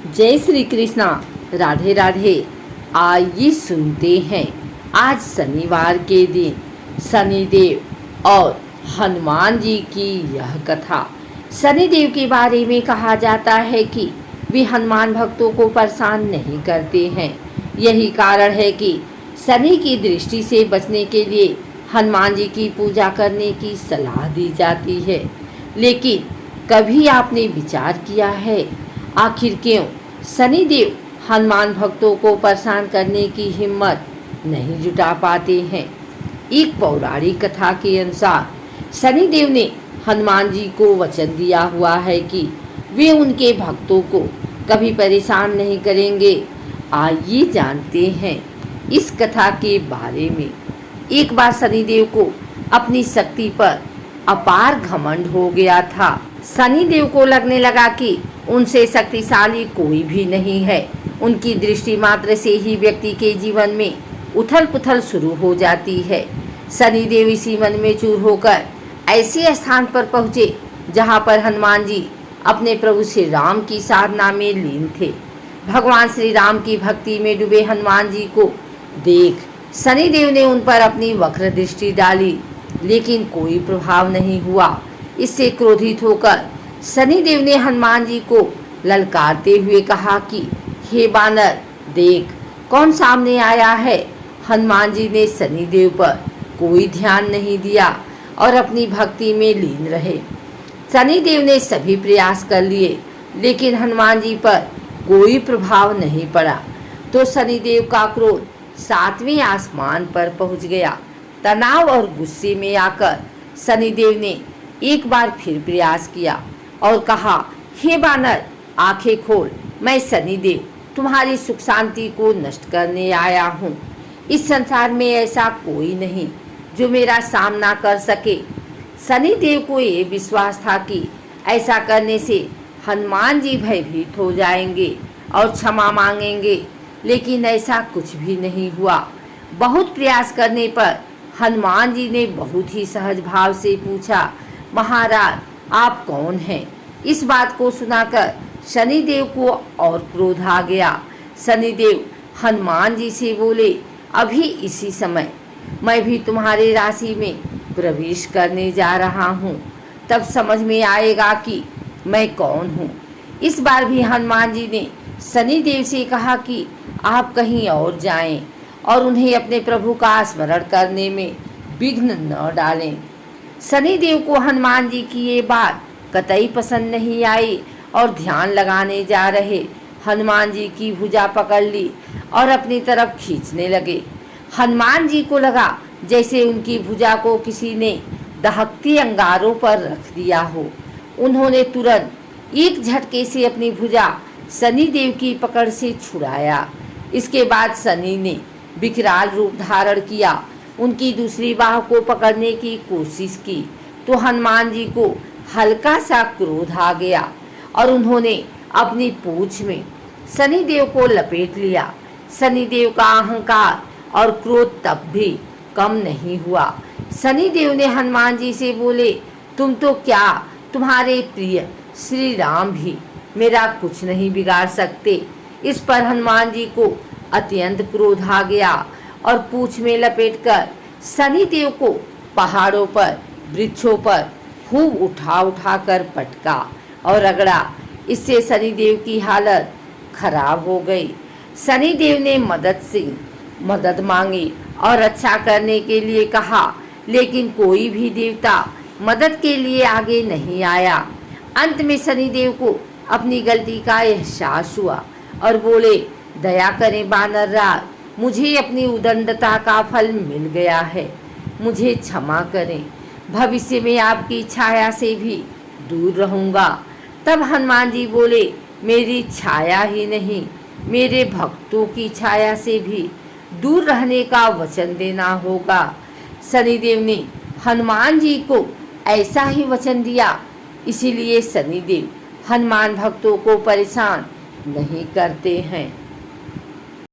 जय श्री कृष्णा। राधे राधे। आइए सुनते हैं आज शनिवार के दिन शनिदेव और हनुमान जी की यह कथा। शनिदेव के बारे में कहा जाता है कि वे हनुमान भक्तों को परेशान नहीं करते हैं। यही कारण है कि शनि की दृष्टि से बचने के लिए हनुमान जी की पूजा करने की सलाह दी जाती है। लेकिन कभी आपने विचार किया है आखिर क्यों शनिदेव हनुमान भक्तों को परेशान करने की हिम्मत नहीं जुटा पाते हैं? एक पौराणिक कथा के अनुसार शनिदेव ने हनुमान जी को वचन दिया हुआ है कि वे उनके भक्तों को कभी परेशान नहीं करेंगे। आइए जानते हैं इस कथा के बारे में। एक बार शनिदेव को अपनी शक्ति पर अपार घमंड हो गया था। शनिदेव को लगने लगा कि उनसे शक्तिशाली कोई भी नहीं है। उनकी दृष्टि मात्र से ही व्यक्ति के जीवन में उथल पुथल शुरू हो जाती है। शनिदेव इसी मन में चूर होकर ऐसे स्थान पर पहुँचे जहाँ पर हनुमान जी अपने प्रभु श्री राम की साधना में लीन थे। भगवान श्री राम की भक्ति में डूबे हनुमान जी को देख शनिदेव ने उन पर अपनी वक्र दृष्टि डाली, लेकिन कोई प्रभाव नहीं हुआ। इससे क्रोधित होकर शनिदेव ने हनुमान जी को ललकारते हुए कहा कि हे बानर, देख कौन सामने आया है। हनुमान जी ने शनिदेव पर कोई ध्यान नहीं दिया और अपनी भक्ति में लीन रहे। शनिदेव ने सभी प्रयास कर लिए, लेकिन हनुमान जी पर कोई प्रभाव नहीं पड़ा। तो शनिदेव का क्रोध 7वें आसमान पर पहुंच गया। तनाव और गुस्से में आकर शनिदेव ने एक बार फिर प्रयास किया और कहा, हे बानर, आंखें खोल। मैं शनिदेव तुम्हारी सुख शांति को नष्ट करने आया हूँ। इस संसार में ऐसा कोई नहीं जो मेरा सामना कर सके। शनिदेव को ये विश्वास था कि ऐसा करने से हनुमान जी भयभीत हो जाएंगे और क्षमा मांगेंगे, लेकिन ऐसा कुछ भी नहीं हुआ। बहुत प्रयास करने पर हनुमान जी ने बहुत ही सहज भाव से पूछा, महाराज आप कौन हैं? इस बात को सुनाकर शनिदेव को और क्रोध आ गया। शनिदेव हनुमान जी से बोले, अभी इसी समय मैं भी तुम्हारे राशि में प्रवेश करने जा रहा हूँ, तब समझ में आएगा कि मैं कौन हूँ। इस बार भी हनुमान जी ने शनिदेव से कहा कि आप कहीं और जाएं और उन्हें अपने प्रभु का स्मरण करने में विघ्न न डालें। शनिदेव को हनुमान जी की ये बात कतई पसंद नहीं आई और ध्यान लगाने जा रहे हनुमान जी की भुजा पकड़ ली और अपनी तरफ खींचने लगे। हनुमान जी को लगा जैसे उनकी भुजा को किसी ने दहकती अंगारों पर रख दिया हो। उन्होंने तुरंत एक झटके से अपनी भुजा शनिदेव की पकड़ से छुड़ाया। इसके बाद शनि ने विकराल रूप धारण किया, उनकी दूसरी बाह को पकड़ने की कोशिश की तो हनुमान जी को हल्का सा क्रोध आ गया और उन्होंने अपनी पूंछ में शनिदेव को लपेट लिया। शनिदेव का अहंकार और क्रोध तब भी कम नहीं हुआ। शनिदेव ने हनुमान जी से बोले, तुम तो क्या, तुम्हारे प्रिय श्री राम भी मेरा कुछ नहीं बिगाड़ सकते। इस पर हनुमान जी को अत्यंत क्रोध आ गया और पूंछ में लपेटकर शनिदेव को पहाड़ों पर, वृक्षों पर खूब उठा उठा कर पटका और रगड़ा। इससे शनिदेव की हालत खराब हो गई। शनिदेव ने मदद मांगी और रक्षा करने के लिए कहा, लेकिन कोई भी देवता मदद के लिए आगे नहीं आया। अंत में शनिदेव को अपनी गलती का एहसास हुआ और बोले, दया करें बानर राज, मुझे अपनी उदंडता का फल मिल गया है, मुझे क्षमा करें। भविष्य में आपकी छाया से भी दूर रहूँगा। तब हनुमान जी बोले, मेरी छाया ही नहीं, मेरे भक्तों की छाया से भी दूर रहने का वचन देना होगा। शनिदेव ने हनुमान जी को ऐसा ही वचन दिया। इसीलिए शनिदेव हनुमान भक्तों को परेशान नहीं करते हैं।